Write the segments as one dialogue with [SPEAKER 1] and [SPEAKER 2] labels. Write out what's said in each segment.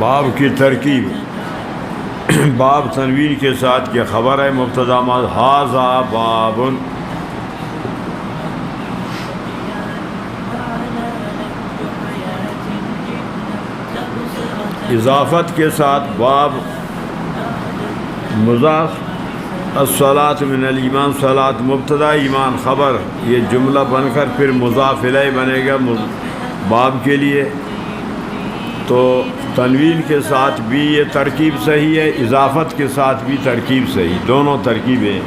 [SPEAKER 1] باب کی ترکیب باب تنوین کے ساتھ کیا خبر ہے مبتدا ھذا باب اضافت کے ساتھ باب مضاف الصلاۃ من الایمان صلاۃ مبتدا ایمان خبر یہ جملہ بن کر پھر مضاف الیہ بنے گا باب کے لیے تو تنوین کے ساتھ بھی یہ ترکیب صحیح ہے اضافت کے ساتھ بھی ترکیب صحیح دونوں ترکیبیں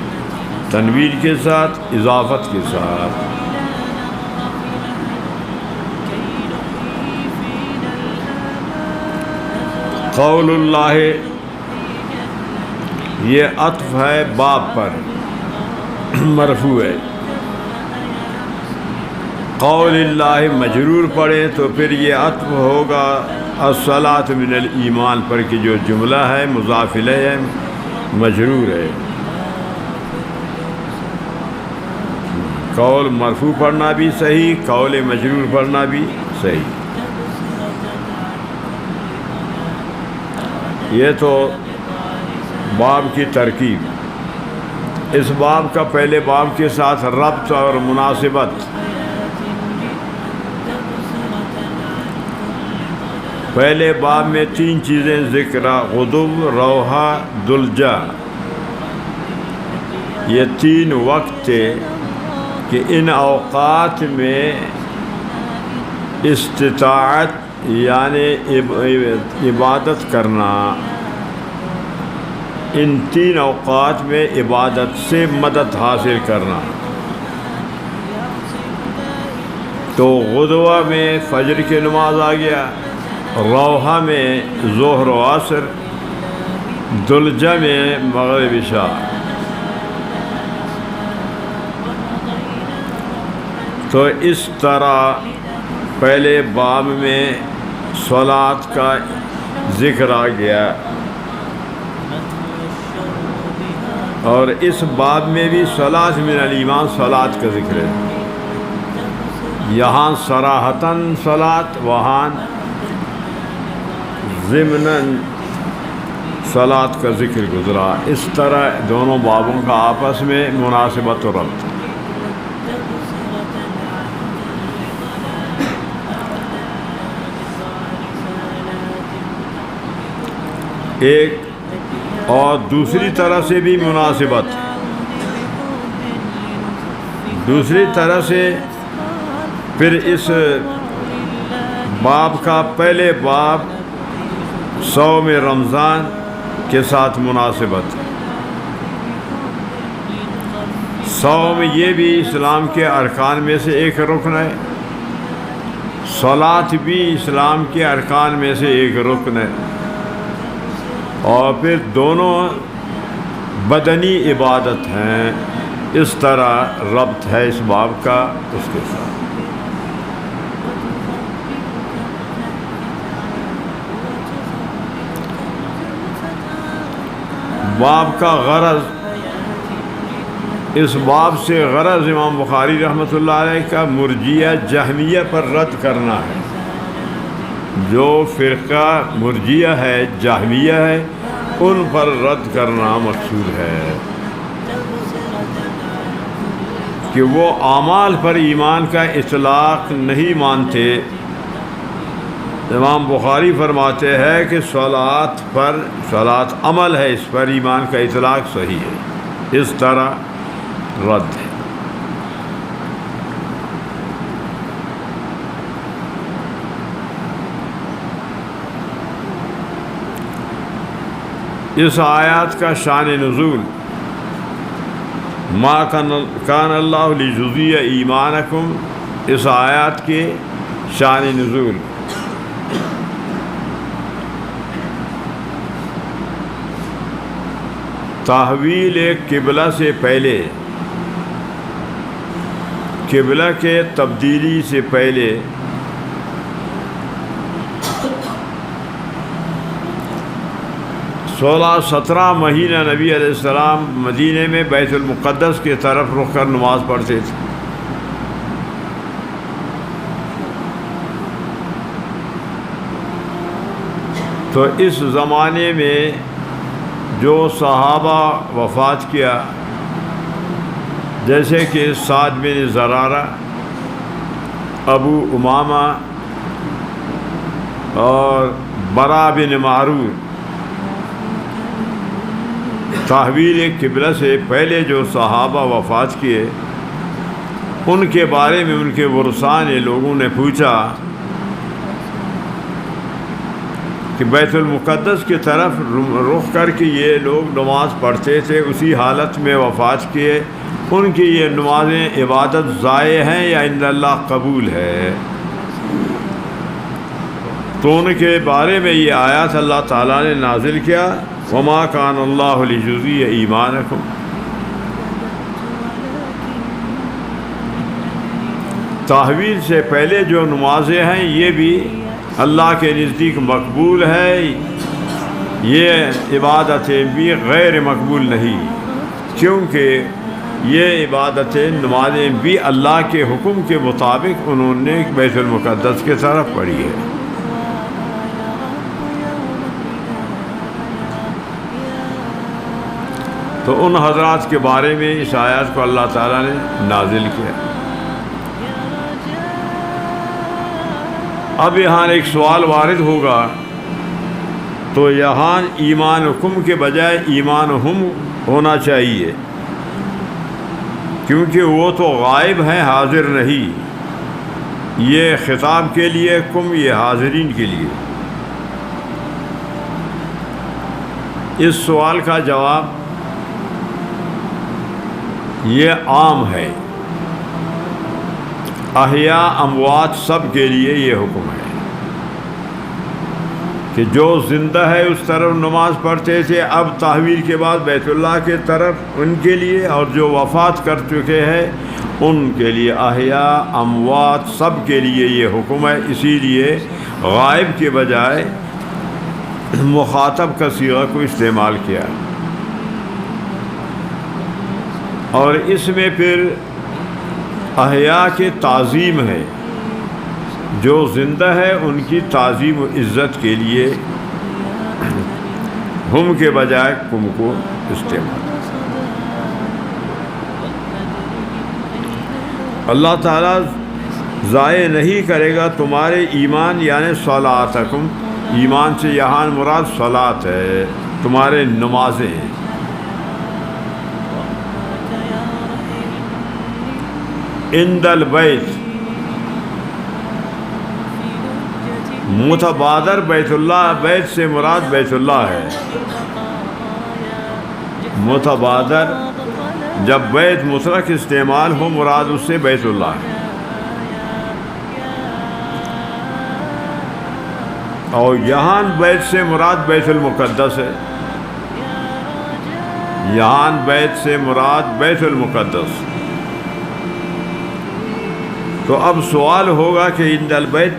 [SPEAKER 1] تنوین کے ساتھ اضافت کے ساتھ قول اللہ یہ عطف ہے باب پر مرفوع ہے قول اللہ مجرور پڑھے تو پھر یہ عطف ہوگا الصلاۃ من الایمان پر کہ جو جملہ ہے مضاف الیہ ہے مجرور ہے قول مرفوع پڑھنا بھی صحیح قول مجرور پڑھنا بھی صحیح یہ تو باب کی ترکیب اس باب کا پہلے باب کے ساتھ ربط اور مناسبت پہلے باب میں 3 چیزیں ذکر غدو روحا دلجا یہ 3 وقت تھے کہ ان اوقات میں استطاعت یعنی عبادت کرنا ان 3 اوقات میں عبادت سے مدد حاصل کرنا تو غدوہ میں فجر کی نماز آ گیا روحہ میں ظہر و عصر دلجہ میں مغرب عشاء تو اس طرح پہلے باب میں صلاۃ کا ذکر آ گیا اور اس باب میں بھی صلاۃ من الایمان صلاۃ کا ذکر ہے یہاں صراحتاً صلاۃ وہاں ضمناً صلاۃ کا ذکر گزرا اس طرح دونوں بابوں کا آپس میں مناسبت و ربط ایک اور دوسری طرح سے بھی مناسبت دوسری طرح سے پھر اس باب کا پہلے باب صوم رمضان کے ساتھ مناسبت صوم یہ بھی اسلام کے ارکان میں سے ایک رکن ہے صلاۃ بھی اسلام کے ارکان میں سے ایک رکن ہے اور پھر دونوں بدنی عبادت ہیں اس طرح ربط ہے اس باب کا اس کے ساتھ باب کا غرض اس باب سے غرض امام بخاری رحمۃ اللہ علیہ کا مرجیہ جہمیہ پر رد کرنا ہے جو فرقہ مرجیہ ہے جہمیہ ہے ان پر رد کرنا مقصود ہے کہ وہ اعمال پر ایمان کا اطلاق نہیں مانتے امام بخاری فرماتے ہیں کہ صلاۃ عمل ہے اس پر ایمان کا اطلاق صحیح ہے اس طرح رد ہے اس آیات کا شان نزول ما کان اللہ لیجزی ایمانکم اس آیات کے شان نزول تحویل قبلہ سے پہلے قبلہ کے تبدیلی سے پہلے 16-17 مہینہ نبی علیہ السلام مدینے میں بیت المقدس کی طرف رخ کر نماز پڑھتے تھے تو اس زمانے میں جو صحابہ وفات کیا، جیسے کہ سعد بن زرارہ، ابو امامہ اور برا بن معرور، تحویل قبلہ سے پہلے جو صحابہ وفات کیے، ان کے بارے میں ان کے ورثاء نے لوگوں نے پوچھا کہ بیت المقدس کی طرف رخ کر کے یہ لوگ نماز پڑھتے تھے، اسی حالت میں وفات کیے، ان کی یہ نمازیں عبادت ضائع ہیں یا عند اللہ قبول ہے؟ تو ان کے بارے میں یہ آیات اللہ تعالیٰ نے نازل کیا، وما کان اللہ لیضیع ایمانکم، تحویل سے پہلے جو نمازیں ہیں یہ بھی اللہ کے نزدیک مقبول ہے، یہ عبادتیں بھی غیر مقبول نہیں، کیونکہ یہ عبادتیں نمازیں بھی اللہ کے حکم کے مطابق انہوں نے بیت المقدس کی طرف پڑھی ہے۔ تو ان حضرات کے بارے میں اس آیات کو اللہ تعالیٰ نے نازل کیا۔ اب یہاں ایک سوال وارد ہوگا، تو یہاں ایمان حکم کے بجائے ایمان ہم ہونا چاہیے، کیونکہ وہ تو غائب ہیں، حاضر نہیں۔ یہ خطاب کے لیے کم، یہ حاضرین کے لیے۔ اس سوال کا جواب یہ عام ہے، احیاء اموات سب کے لیے یہ حکم ہے کہ جو زندہ ہے اس طرف نماز پڑھتے تھے، اب تحویل کے بعد بیت اللہ کے طرف ان کے لیے، اور جو وفات کر چکے ہیں ان کے لیے، احیاء اموات سب کے لیے یہ حکم ہے۔ اسی لیے غائب کے بجائے مخاطب کا صیغہ کو استعمال کیا، اور اس میں پھر احیاء کے تعظیم ہے، جو زندہ ہے ان کی تعظیم و عزت کے لیے ہم کے بجائے کم کو استعمال۔ اللہ تعالیٰ ضائع نہیں کرے گا تمہارے ایمان، یعنی صلاتکم، ایمان سے یہاں مراد صلات ہے، تمہارے نمازیں ہیں۔ عند البیت، متبادر بیت اللہ، بیت سے مراد بیت اللہ ہے۔ متبادر جب بیت مطلق استعمال ہو مراد اس سے بیت اللہ ہے، اور یہاں بیت سے مراد بیت المقدس ہے، یہاں بیت سے مراد بیت المقدس۔ تو اب سوال ہوگا کہ عند البیت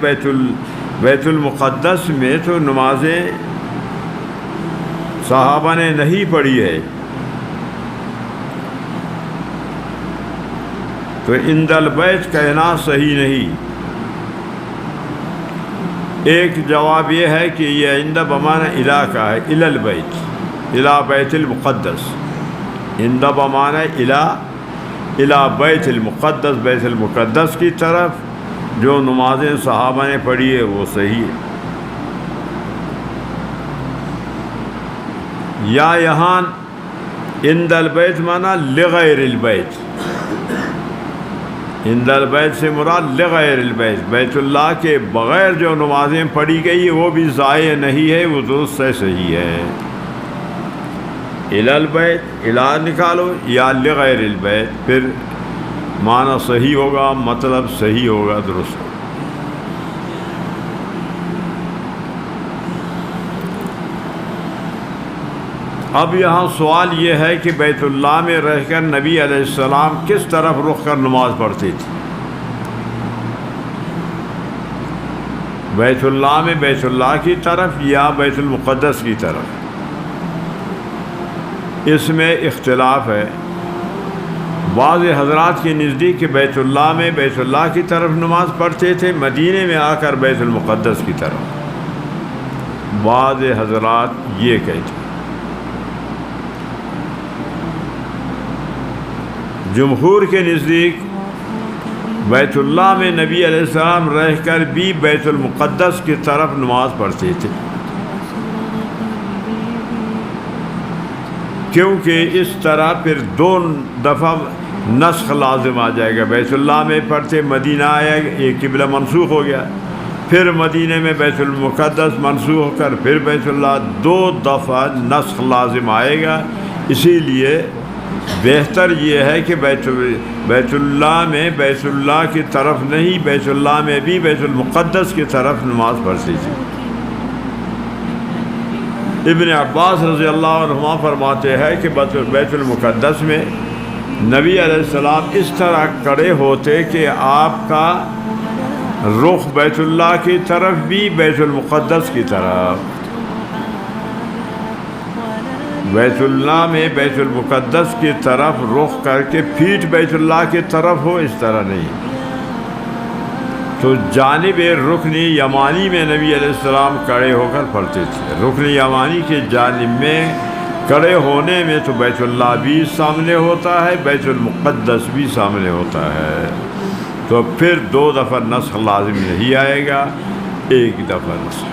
[SPEAKER 1] بیت المقدس میں تو نمازیں صحابہ نے نہیں پڑھی ہے، تو عند البیت کہنا صحیح نہیں۔ ایک جواب یہ ہے کہ یہ عند بمعنی الی کا ہے، الی البیت، الی بیت المقدس، عند بمعنی الی بیت المقدس، بیت المقدس کی طرف جو نمازیں صحابہ نے پڑھی ہے وہ صحیح ہے۔ یا یہاں عند البیت مانا لغیر البیت، عند البیت سے مراد لغیر البیت، بیت اللہ کے بغیر جو نمازیں پڑھی گئی وہ بھی ضائع نہیں ہے، وہ درست ہے، صحیح ہے۔ الی البیت، الی نکالو، یا لغیر البیت، پھر معنی صحیح ہوگا، مطلب صحیح ہوگا، درست ہوگا۔ اب یہاں سوال یہ ہے کہ بیت اللہ میں رہ کر نبی علیہ السلام کس طرف رخ کر نماز پڑھتے تھے؟ بیت اللہ میں بیت اللہ کی طرف یا بیت المقدس کی طرف؟ اس میں اختلاف ہے۔ بعض حضرات کے نزدیک کہ بیت اللہ میں بیت اللہ کی طرف نماز پڑھتے تھے، مدینے میں آ کر بیت المقدس کی طرف۔ بعض حضرات یہ کہتے ہیں۔ جمہور کے نزدیک بیت اللہ میں نبی علیہ السلام رہ کر بھی بیت المقدس کی طرف نماز پڑھتے تھے، کیونکہ اس طرح پھر 2 دفعہ نسخ لازم آ جائے گا۔ بیت اللہ میں پڑھتے، مدینہ آیا، یہ قبلہ منسوخ ہو گیا، پھر مدینہ میں بیت المقدس منسوخ ہو کر پھر بیت اللہ، 2 دفعہ نسخ لازم آئے گا۔ اسی لیے بہتر یہ ہے کہ بیت اللہ میں بیت اللہ کی طرف نہیں، بیت اللہ میں بھی بیت المقدس کی طرف نماز پڑھتی تھی۔ ابن عباس رضی اللہ عنہما فرماتے ہیں کہ بیت المقدس میں نبی علیہ السلام اس طرح کھڑے ہوتے کہ آپ کا رخ بیت اللہ کی طرف بھی بیت المقدس کی طرف۔ بیت اللہ میں بیت المقدس کی طرف رخ کر کے پیٹھ بیت اللہ کی طرف ہو، اس طرح نہیں۔ تو جانب رکن یمانی میں نبی علیہ السلام کھڑے ہو کر پڑھتے تھے۔ رکن یمانی کی جانب میں کھڑے ہونے میں تو بیت اللہ بھی سامنے ہوتا ہے، بیت المقدس بھی سامنے ہوتا ہے، تو پھر 2 دفعہ نسخ لازم نہیں آئے گا، 1 دفعہ نسخ۔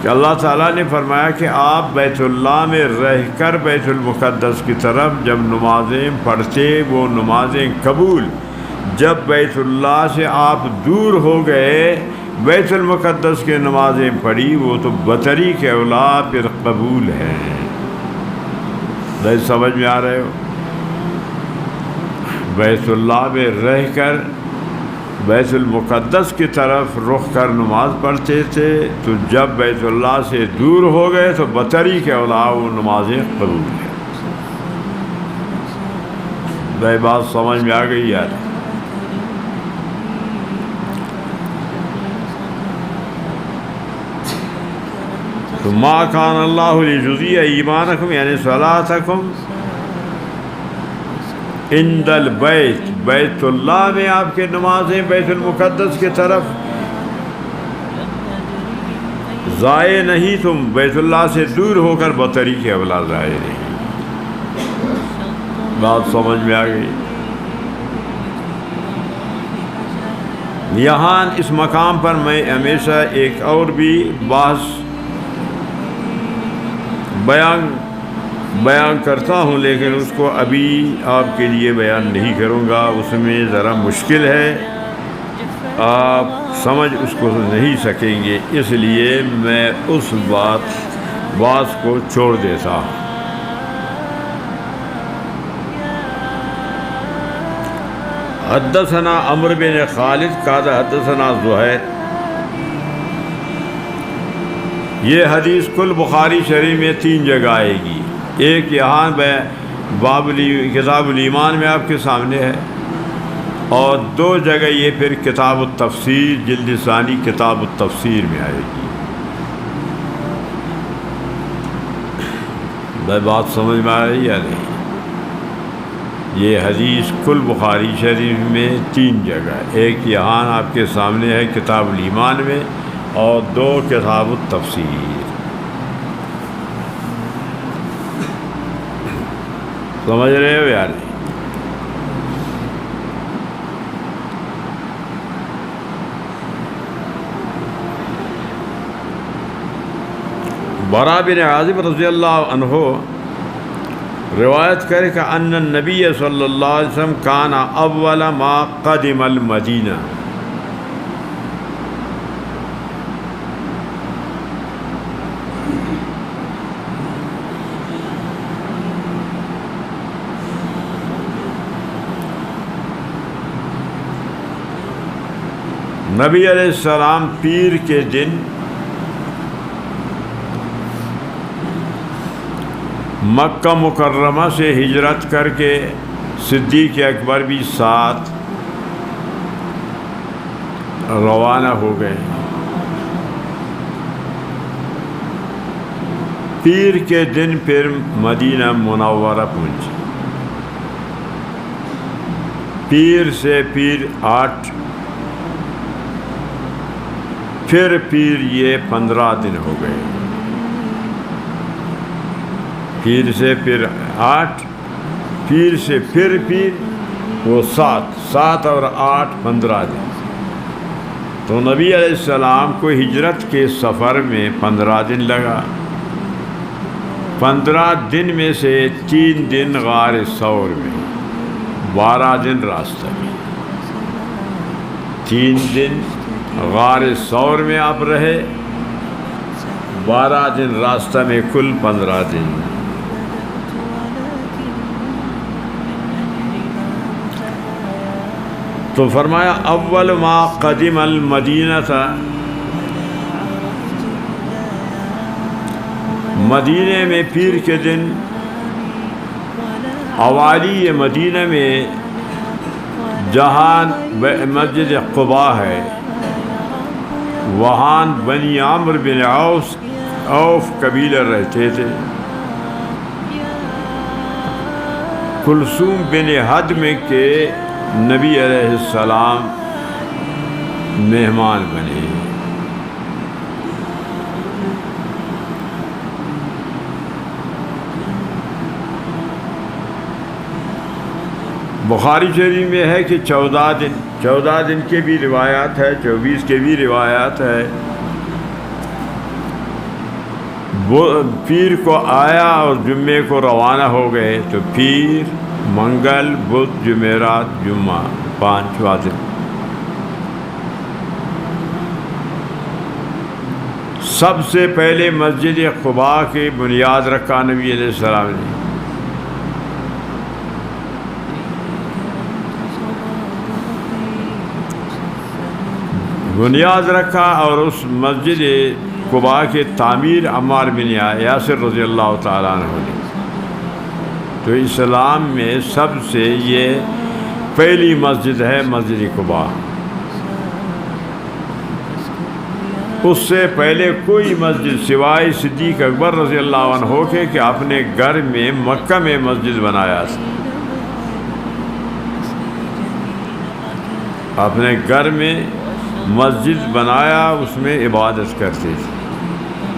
[SPEAKER 1] کہ اللہ تعالیٰ نے فرمایا کہ آپ بیت اللہ میں رہ کر بیت المقدس کی طرف جب نمازیں پڑھتے وہ نمازیں قبول، جب بیت اللہ سے آپ دور ہو گئے بیت المقدس کے نمازیں پڑھی وہ تو بطری کے اولا پھر قبول ہیں۔ بھائی سمجھ میں آ رہے ہو؟ بیت اللہ میں رہ کر بیت المقدس کی طرف رخ کر نماز پڑھتے تھے، تو جب بیت اللہ سے دور ہو گئے تو بطری کے اولا وہ نمازیں قبول ہیں۔ بھائی بات سمجھ میں آ گئی یار؟ تو ما کان اللہ لیضیع ایمانکم یعنی صلاتکم عند البیت، بیت اللہ میں آپ کے نمازیں بیت المقدس کی طرف ضائع نہیں، تم بیت اللہ سے دور ہو کر بطری کے اولا ضائع نہیں۔ بات سمجھ میں آ گئی؟ یہاں اس مقام پر میں ہمیشہ ایک اور بھی بحث بیان کرتا ہوں، لیکن اس کو ابھی آپ کے لیے بیان نہیں کروں گا، اس میں ذرا مشکل ہے، آپ سمجھ اس کو نہیں سکیں گے، اس لیے میں اس بات کو چھوڑ دیتا ہوں۔ حدثنا عمرو بن خالد قال حدثنا زہیر، یہ حدیث کل بخاری شریف میں 3 جگہ آئے گی، ایک یہاں کتاب الایمان میں آپ کے سامنے ہے، اور 2 جگہ یہ پھر کتاب التفسیر جلد ثانی کتاب التفسیر میں آئے گی۔ میں بات سمجھ میں آ رہی ہے یا نہیں؟ یہ حدیث کل بخاری شریف میں 3 جگہ، ایک یہاں آپ کے سامنے ہے کتاب الایمان میں، اور 2 کتاب التفسیر۔ سمجھ رہے ہو یار؟ براء بن عازب رضی اللہ عنہ روایت کرے کہ ان النبی صلی اللہ علیہ وسلم کان اول ما قدم المدینہ، نبی علیہ السلام پیر کے دن مکہ مکرمہ سے ہجرت کر کے صدیق اکبر بھی ساتھ روانہ ہو گئے۔ پیر کے دن پھر مدینہ منورہ پہنچے۔ پیر سے پیر 8، پھر پیر یہ 15 دن ہو گئے، پیر سے پھر 8، پیر سے پھر پیر وہ 7 اور 8 15 دن۔ تو نبی علیہ السلام کو ہجرت کے سفر میں 15 دن لگا۔ 15 دن میں سے 3 دن غار ثور میں، 12 دن راستہ میں۔ 3 دن غار ثور میں آپ رہے، 12 دن راستہ میں، کل 15 دن۔ تو فرمایا اول ما قدم المدینہ تھا، مدینے میں پیر کے دن اوالی مدینہ میں جہاں مسجد قباء ہے، وہاں بنی عامر بن عوف قبیلہ رہتے تھے۔ کلثوم بن حدم کے نبی علیہ السلام مہمان بنے۔ بخاری شریف میں ہے کہ 14 دن کے بھی روایات ہے، 24 کے بھی روایات ہے۔ وہ پیر کو آیا اور جمعے کو روانہ ہو گئے، تو پیر، منگل، بدھ، جمعرات، جمعہ، 5واں دن۔ سب سے پہلے مسجد قباء کی بنیاد رکھا نبی علیہ السلام نے۔ بنیاد رکھا، اور اس مسجد قباء کی تعمیر عمار بن یاسر رضی اللہ تعالیٰ عنہ نے۔ تو اسلام میں سب سے یہ پہلی مسجد ہے مسجد قباء۔ اس سے پہلے کوئی مسجد سوائے صدیق اکبر رضی اللہ عنہ کے کہ اپنے گھر میں مکہ میں مسجد بنایا تھا، اپنے گھر میں مسجد بنایا، اس میں عبادت کرتے تھے۔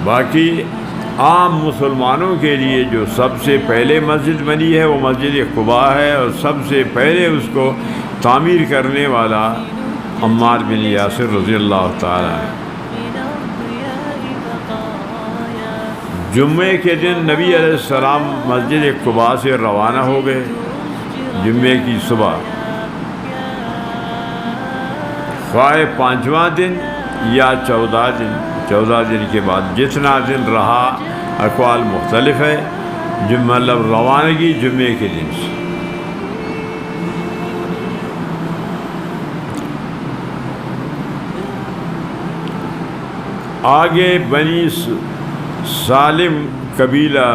[SPEAKER 1] باقی عام مسلمانوں کے لیے جو سب سے پہلے مسجد بنی ہے وہ مسجد قباء ہے، اور سب سے پہلے اس کو تعمیر کرنے والا عمار بن یاسر رضی اللہ تعالیٰ عنہ۔ جمعے کے دن نبی علیہ السلام مسجد قباء سے روانہ ہو گئے، جمعے کی صبح، خواہ 5واں دن یا 14 دن کے بعد، جتنا دن رہا اقوال مختلف ہے۔ مطلب روانگی جمعے کے دن سے۔ آگے بنی سالم قبیلہ،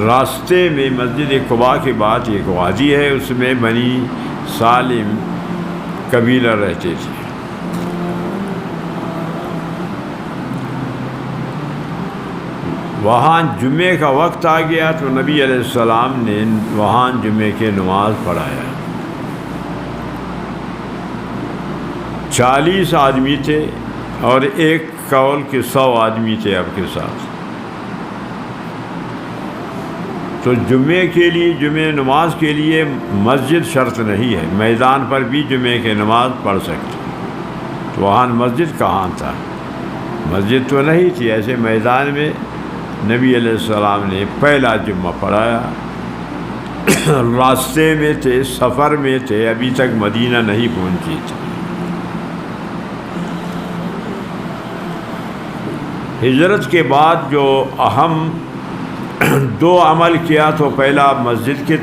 [SPEAKER 1] راستے میں مسجد قباء کے بعد ایک وادی ہے، اس میں بنی سالم قبیلہ رہتے تھے۔ وہاں جمعے کا وقت آ گیا تو نبی علیہ السلام نے وہاں جمعے کی نماز پڑھایا۔ 40 آدمی تھے، اور ایک قول کے 100 آدمی تھے آپ کے ساتھ۔ تو جمعے کے لیے، جمعہ نماز کے لیے مسجد شرط نہیں ہے، میدان پر بھی جمعے کی نماز پڑھ سکتے۔ تو وہاں مسجد کہاں تھا؟ مسجد تو نہیں تھی، ایسے میدان میں نبی علیہ السلام نے پہلا جمعہ پڑھایا۔ راستے میں تھے، سفر میں تھے، ابھی تک مدینہ نہیں پہنچی تھی۔ ہجرت کے بعد جو اہم 2 عمل کیا، تو پہلا مسجد کی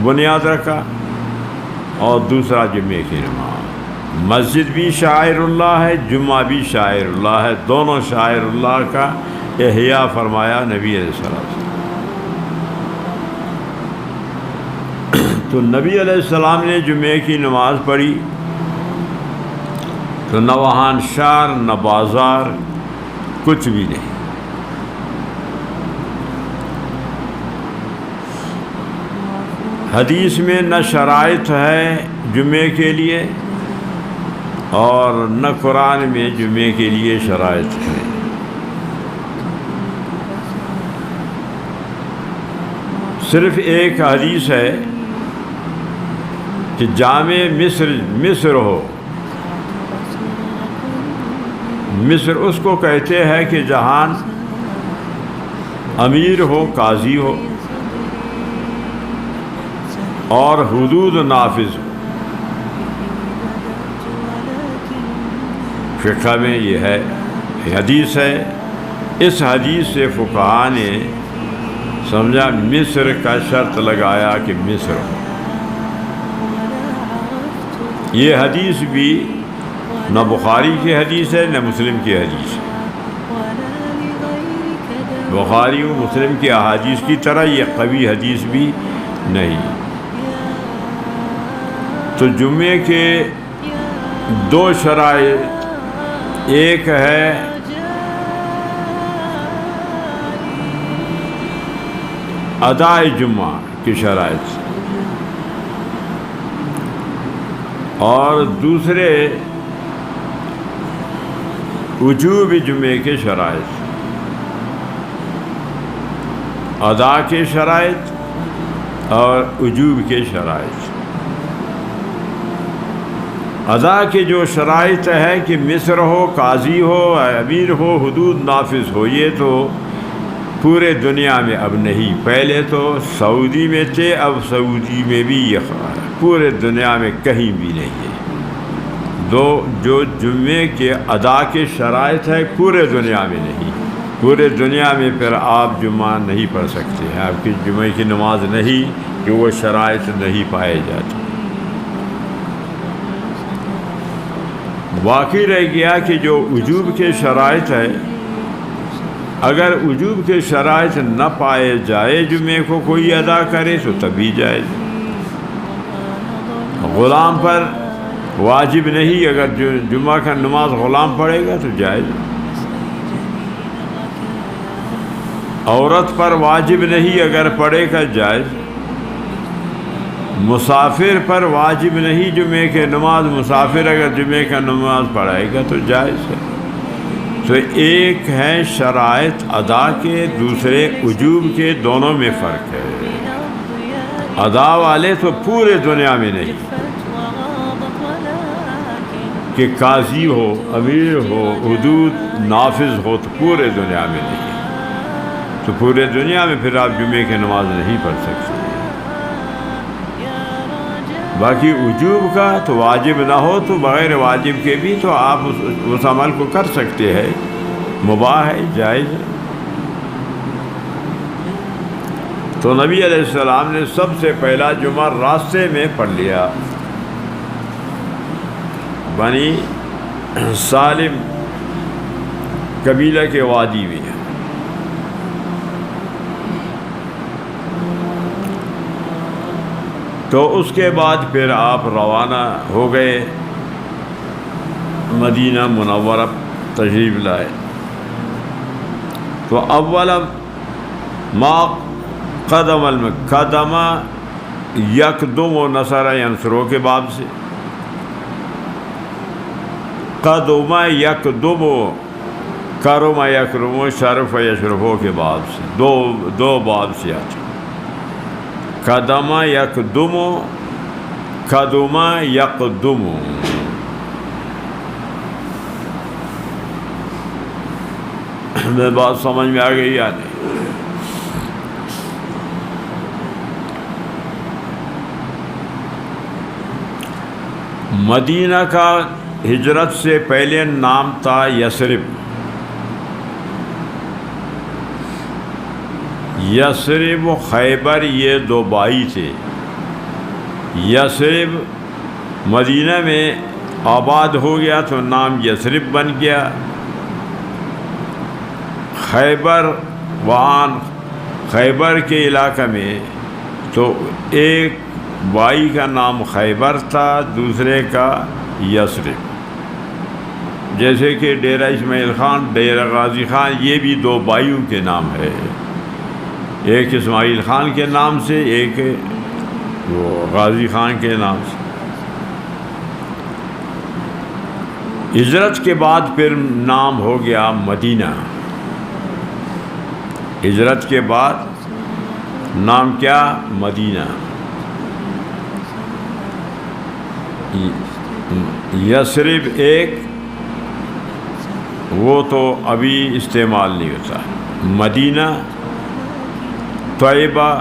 [SPEAKER 1] بنیاد رکھا، اور دوسرا جمعے کی نماز۔ مسجد بھی شاعر اللہ ہے، جمعہ بھی شاعر اللہ ہے، دونوں شاعر اللہ کا احیاء فرمایا نبی علیہ السلام۔ تو نبی علیہ السلام نے جمعے کی نماز پڑھی، تو نہ وہاں شہر نہ بازار، کچھ بھی نہیں۔ حدیث میں نہ شرائط ہے جمعے کے لیے، اور نہ قرآن میں جمعے کے لیے شرائط ہے۔ صرف ایک حدیث ہے کہ جامع مصر ہو۔ مصر اس کو کہتے ہیں کہ جہاں امیر ہو، قاضی ہو اور حدود نافذ ہو۔ فقہ میں یہ ہے، حدیث ہے۔ اس حدیث سے فقہاء نے سمجھا مصر کا شرط لگایا کہ مصر ہو۔ یہ حدیث بھی نہ بخاری کی حدیث ہے نہ مسلم کی حدیث ہے۔ بخاری و مسلم کی احادیث کی طرح یہ قوی حدیث بھی نہیں۔ تو جمعے کے دو شرائط، ایک ہے ادائے جمعہ کی شرائط اور دوسرے وجوب جمعے کے شرائط۔ ادا کے شرائط اور وجوب کے شرائط۔ ادا کے جو شرائط ہے کہ مصر ہو، قاضی ہو، امیر ہو، حدود نافذ ہو، یہ تو پورے دنیا میں اب نہیں۔ پہلے تو سعودی میں تھے، اب سعودی میں بھی یہ پورے دنیا میں کہیں بھی نہیں ہے۔ جو جمعے کے ادا کے شرائط ہے پورے دنیا میں نہیں۔ پورے دنیا میں پھر آپ جمعہ نہیں پڑھ سکتے ہیں، آپ کی جمعے کی نماز نہیں کہ وہ شرائط نہیں پائے جاتے۔ باقی رہ گیا کہ جو وجوب کے شرائط ہے، اگر وجوب کے شرائط نہ پائے جائے جمعے کو کوئی ادا کرے تو تبھی جائز۔ غلام پر واجب نہیں، اگر جمعہ کا نماز غلام پڑھے گا تو جائز۔ عورت پر واجب نہیں، اگر پڑھے گا جائز۔ مسافر پر واجب نہیں جمعے کے نماز، مسافر اگر جمعے کا نماز پڑھائے گا تو جائز ہے۔ تو ایک ہے شرائط ادا کے، دوسرے وجوب کے، دونوں میں فرق ہے۔ ادا والے تو پورے دنیا میں نہیں کہ قاضی ہو، امیر ہو، حدود نافذ ہو، تو پورے دنیا میں نہیں۔ تو پورے دنیا میں پھر آپ جمعے کی نماز نہیں پڑھ سکتے۔ باقی وجوب کا تو واجب نہ ہو تو بغیر واجب کے بھی تو آپ اس عمل کو کر سکتے ہیں، مباح ہے، جائز ہے۔ تو نبی علیہ السلام نے سب سے پہلا جمعہ راستے میں پڑھ لیا، بنی سالم قبیلہ کے وادی میں۔ تو اس کے بعد پھر آپ روانہ ہو گئے، مدینہ منورہ تشریف لائے۔ تو اول ما قدم یقدم و نصر ینصرو کے باب سے، قدم یقدم کرم یکرم شرف یشرفو کے باب سے، دو باب سے آتے۔ قدم یقدم، قدم یقدم۔ میں بات سمجھ میں آ گئی یا نہیں؟ مدینہ کا ہجرت سے پہلے نام تھا یثرب۔ یثرب و خیبر یہ دو بھائی تھے۔ یثرب مدینہ میں آباد ہو گیا تو نام یثرب بن گیا۔ خیبر وہاں خیبر کے علاقے میں تو ایک بھائی کا نام خیبر تھا، دوسرے کا یثرب۔ جیسے کہ ڈیرہ اسماعیل خان، ڈیرہ غازی خان، یہ بھی دو بھائیوں کے نام ہے، ایک اسماعیل خان کے نام سے، ایک وہ غازی خان کے نام سے۔ ہجرت کے بعد پھر نام ہو گیا مدینہ. ہجرت کے بعد نام کیا؟ مدینہ. یثرب ایک وہ تو ابھی استعمال نہیں ہوتا. مدینہ، طیبہ،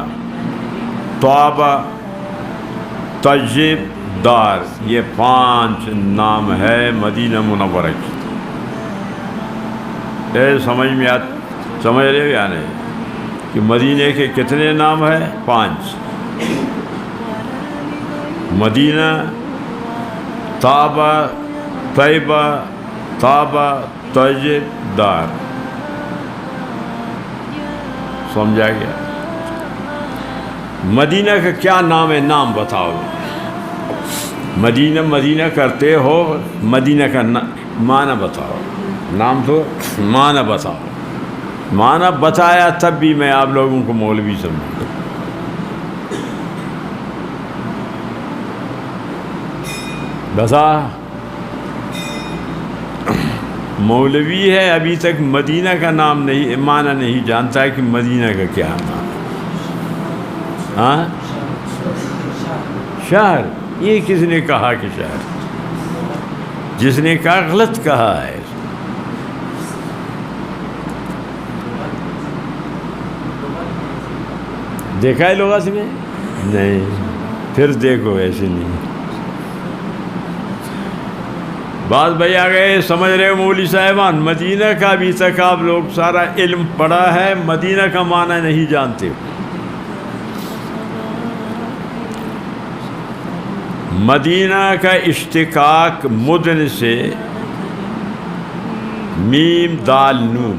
[SPEAKER 1] طابہ، طیب، دار، یہ 5 نام ہے مدینہ منورہ کی. سمجھ رہے ہو یا نہیں کہ مدینہ کے کتنے نام ہیں؟ 5. مدینہ، طابہ، طیبہ، طابہ، طیب، دار. سمجھا گیا؟ مدینہ کا کیا نام ہے؟ نام بتاؤ. مدینہ کرتے ہو، مدینہ کا معنی بتاؤ. نام تو معنی بتاؤ. معنی بتایا تب بھی میں آپ لوگوں کو مولوی سمجھوں. بتا مولوی ہے ابھی تک مدینہ کا نام نہیں، معنی نہیں جانتا ہے کہ مدینہ کا کیا نام ہے. ہاں، شہر. یہ کس نے کہا کہ شہر؟ جس نے کہا غلط کہا ہے. دیکھا ہے لغت میں؟ نہیں. پھر دیکھو ایسے نہیں. بعض بھائی آ گئے. سمجھ رہے ہو مولوی صاحبان؟ مدینہ کا ابھی تک آپ لوگ سارا علم پڑھا ہے، مدینہ کا معنی نہیں جانتے. مدینہ کا اشتقاق مدن سے، میم دال نون،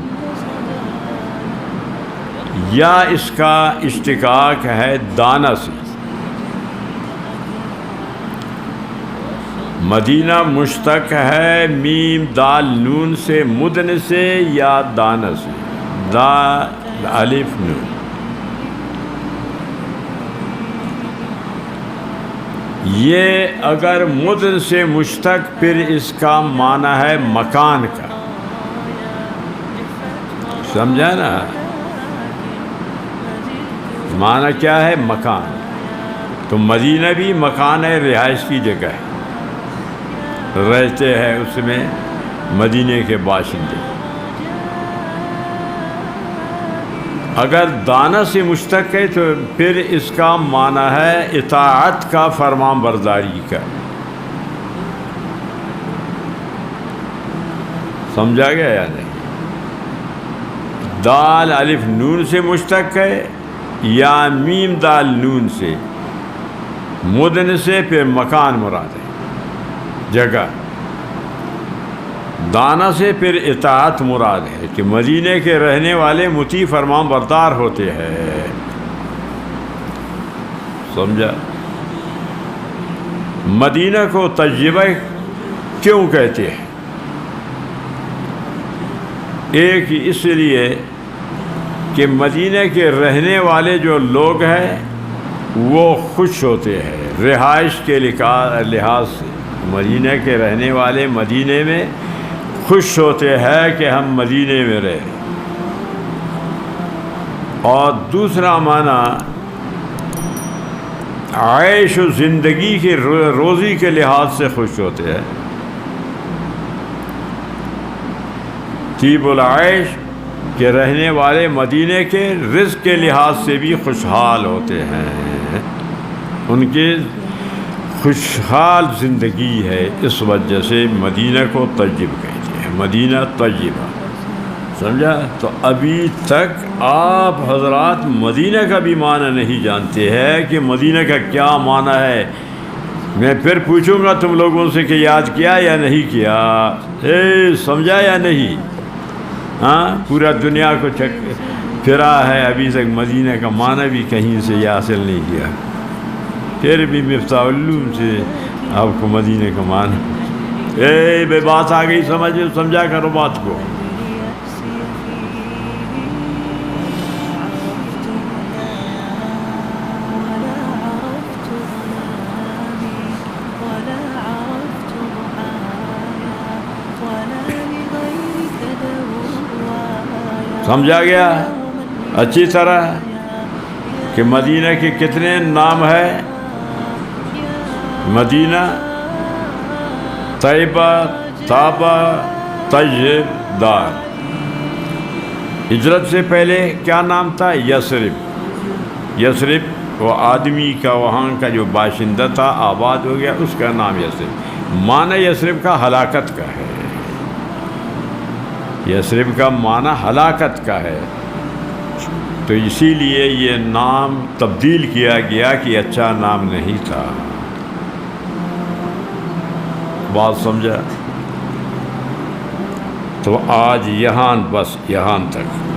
[SPEAKER 1] یا اس کا اشتقاق ہے دانہ سے. مدینہ مشتق ہے میم دال نون سے، مدن سے یا دانہ سے. دال الف نون. یہ اگر مدن سے مشتق، پھر اس کا معنی ہے مکان کا. سمجھا نا؟ معنی کیا ہے؟ مکان. تو مدینہ بھی مکان ہے، رہائش کی جگہ ہے، رہتے ہیں اس میں مدینے کے باشندے. اگر دانہ سے مشتق ہے تو پھر اس کا معنی ہے اطاعت کا، فرمان برداری کا. سمجھا گیا یا نہیں؟ دال الف نون سے مشتق ہے یا میم دال نون سے، مدن سے، پھر مکان مراد ہے، جگہ. دانہ سے پھر اطاعت مراد ہے کہ مدینے کے رہنے والے مطیع فرمان بردار ہوتے ہیں. سمجھا؟ مدینہ کو طیبہ کیوں کہتے ہیں؟ ایک اس لیے کہ مدینہ کے رہنے والے جو لوگ ہیں وہ خوش ہوتے ہیں رہائش کے لحاظ سے. مدینہ کے رہنے والے مدینے میں خوش ہوتے ہیں کہ ہم مدینے میں رہیں. اور دوسرا معنی عیش و زندگی کے روزی کے لحاظ سے خوش ہوتے ہیں. طیب العیش کے رہنے والے مدینے کے رزق کے لحاظ سے بھی خوشحال ہوتے ہیں. ان کی خوشحال زندگی ہے، اس وجہ سے مدینہ کو طیب کہتے ہیں. مدینہ طیبہ. سمجھا؟ تو ابھی تک آپ حضرات مدینہ کا بھی معنی نہیں جانتے ہیں کہ مدینہ کا کیا معنی ہے. میں پھر پوچھوں گا تم لوگوں سے کہ یاد کیا یا نہیں کیا؟ سمجھا یا نہیں؟ ہاں، پورا دنیا کو پھرا ہے، ابھی تک مدینہ کا معنی بھی کہیں سے یہ حاصل نہیں کیا. پھر بھی مفتاح العلوم سے آپ کو مدینہ کا معنی بے بات آ گئی. سمجھا کرو بات کو. سمجھا گیا اچھی طرح کہ مدینہ کے کتنے نام ہے؟ مدینہ، طیبہ، طابہ، طیب، دار۔ ہجرت سے پہلے کیا نام تھا؟ یثرب۔ یثرب وہ آدمی کا، وہاں کا جو باشندہ تھا، آباد ہو گیا، اس کا نام یثرب۔ معنی یثرب کا ہلاکت کا ہے، یثرب کا معنی ہلاکت کا ہے، تو اسی لیے یہ نام تبدیل کیا گیا کہ اچھا نام نہیں تھا۔ بات سمجھا؟ تو آج یہاں، بس یہاں تک۔